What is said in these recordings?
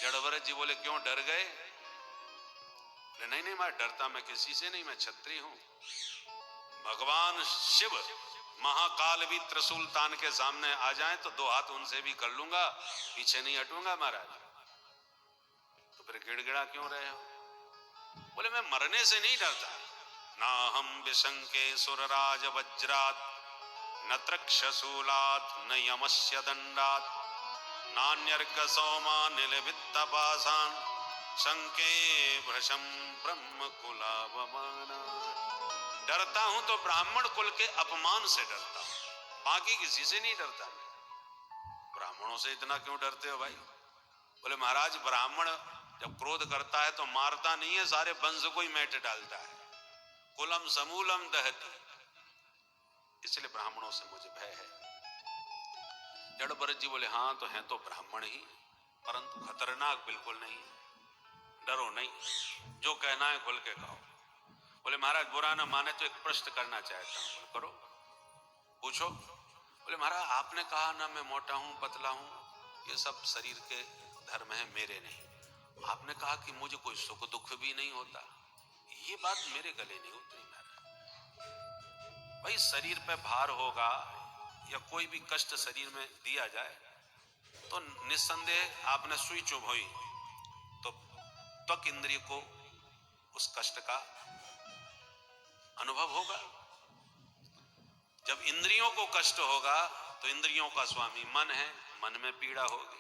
जड़ भरत जी बोले क्यों डर गए? नहीं नहीं, मैं डरता मैं किसी से नहीं, मैं क्षत्रिय हूं। भगवान शिव महाकाल भी त्रिशूल तान के सामने आ जाएं तो दो हाथ उनसे भी कर लूंगा, पीछे नहीं हटूंगा महाराज। तो फिर गिड़गिड़ा क्यों रहे हो? बोले मैं मरने से नहीं डरता। ना हम विशंके सुरराज वज्रात न त्रक्षशूलात न यमस्य दंडात नान्यर्क सौमा निलवित्तपाषाण शंके भृशं ब्रह्म कुलावमाना। डरता हूं तो ब्राह्मण कुल के अपमान से डरता हूं, बाकी किसी से नहीं डरता। ब्राह्मणों से इतना क्यों डरते हो भाई? बोले महाराज ब्राह्मण जब क्रोध करता है तो मारता नहीं है, सारे वंश को ही मेट डालता है। कुलम समूलम दहती, इसलिए ब्राह्मणों से मुझे भय है। जड़ भरत जी बोले हाँ तो हैं तो ब्राह्मण ही, परंतु खतरनाक बिल्कुल नहीं, डरो नहीं, जो कहना है खुल के कहो। बोले महाराज बुरा ना माने तो एक प्रश्न करना चाहता हूं। करो, पूछो। बोले महाराज आपने कहा ना मैं मोटा हूं पतला हूं, ये सब शरीर के धर्म है, मेरे नहीं। आपने कहा कि मुझे कोई सुख दुख भी नहीं होता, ये बात मेरे गले नहीं उतरी महाराज। भाई शरीर पे भार होगा या कोई भी कष्ट शरीर में दिया जाए तो निस्संदेह आपने सुई चुभोई तो त्वक इंद्रिय को उस कष्ट का अनुभव होगा। जब इंद्रियों को कष्ट होगा तो इंद्रियों का स्वामी मन है, मन में पीड़ा होगी।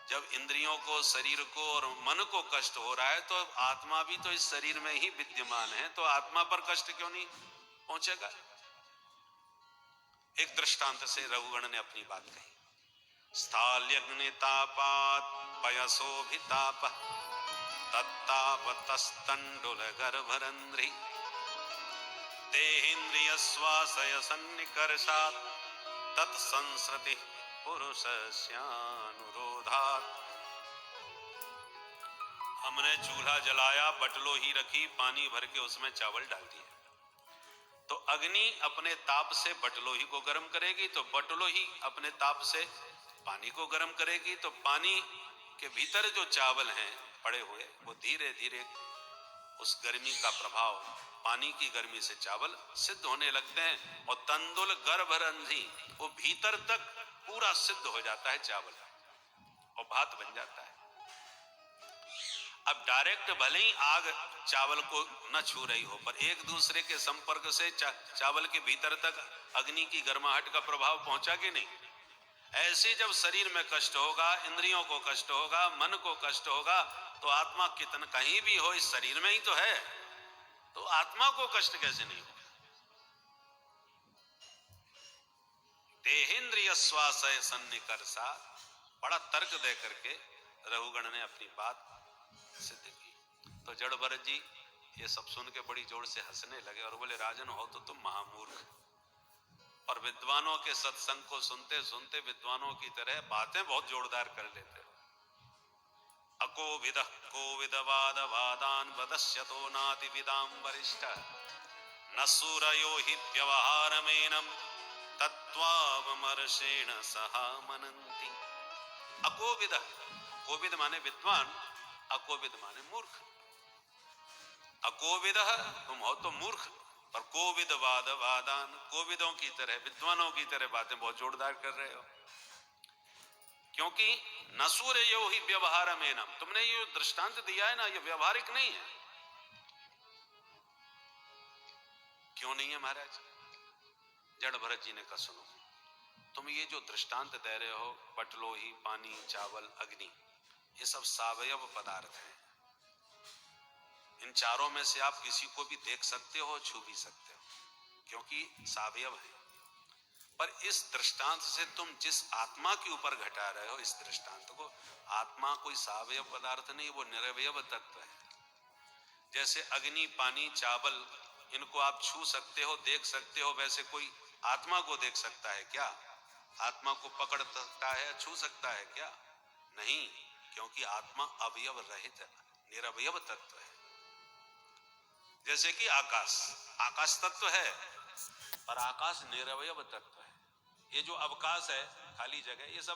जब इंद्रियों को, शरीर को और मन को कष्ट हो रहा है तो आत्मा भी तो इस शरीर में ही विद्यमान है, तो आत्मा पर कष्ट क्यों नहीं पहुंचेगा? एक दृष्टांत से रघुगण ने अपनी बात कही। स्थाल्यग्नितापात् पयसोभितापः तत्तापतस्तंडुल गर्भरंध्री देहेन्द्रियश्वासय सन्निकर्षात् तत्संसृति पुरुषस्यानुरोधात्। हमने चूल्हा जलाया, बटलो ही रखी, पानी भर के उसमें चावल डाल दिया, तो अग्नि अपने ताप से बटलोही को गर्म करेगी, तो बटलोही अपने ताप से पानी को गर्म करेगी, तो पानी के भीतर जो चावल हैं पड़े हुए वो धीरे धीरे उस गर्मी का प्रभाव, पानी की गर्मी से चावल सिद्ध होने लगते हैं और तंदुल गर्भरंधी, वो भीतर तक पूरा सिद्ध हो जाता है चावल और भात बन जाता है। अब डायरेक्ट भले ही आग चावल को न छू रही हो, पर एक दूसरे के संपर्क से चावल के भीतर तक अग्नि की गर्माहट का प्रभाव पहुंचा कि नहीं? ऐसे जब शरीर में कष्ट होगा, इंद्रियों को कष्ट होगा, मन को कष्ट होगा, तो आत्मा कितना कहीं भी हो, इस शरीर में ही तो है, तो आत्मा को कष्ट कैसे नहीं हो? देहेन्द्रिय स्वासय सन्निकर्षा, बड़ा तर्क दे करके रघुगण ने अपनी बात सिद्ध की। तो जड़ भरत जी ये सब सुन के बड़ी जोर से हंसने लगे और बोले राजन हो तो तुम महामूर्ख, और विद्वानों के सत्संग को सुनते सुनते विद्वानों की तरह बातें बहुत जोरदार कर लेते हो। अकोविद कोविदवाद वादान वदस्यतो नाति विदाम वरिष्ठ न सूरयो हि व्यवहारमेनम तत्त्वावमर्षेण सहा मनन्ति। अकोविद, कोविद माने विद्वान, अकोविद माने मूर्ख। अकोविद तुम हो तो मूर्ख, पर कोविद वाद वादान, कोविदों की तरह, विद्वानों की तरह बातें बहुत जोरदार कर रहे हो। क्योंकि नसूरयो ही व्यवहार में नम, तुमने ये दृष्टांत दिया है ना, ये व्यवहारिक नहीं है। क्यों नहीं है महाराज? जड़ भरत जी ने कहा सुनो, तुम ये जो दृष्टांत दे रहे हो, बटलोही, पानी, चावल, अग्नि, ये सब सावयव पदार्थ हैं। इन चारों में से आप किसी को भी देख सकते हो, छू भी सकते हो, क्योंकि सावयव है। पर इस दृष्टांत से तुम जिस आत्मा के ऊपर घटा रहे हो, इस दृष्टांत को, आत्मा कोई सावयव पदार्थ नहीं, वो निरवयव तत्व है। जैसे अग्नि, पानी, चावल, इनको आप छू सकते हो, देख सकते हो, वैसे कोई आत्मा को देख सकता है क्या? आत्मा को पकड़ सकता है, छू सकता है क्या? नहीं, क्योंकि आत्मा अवयव रहित निरवयव तत्व है। जैसे कि आकाश, आकाश तत्व है पर आकाश निरवयव तत्व है। ये जो अवकाश है, खाली जगह, ये सब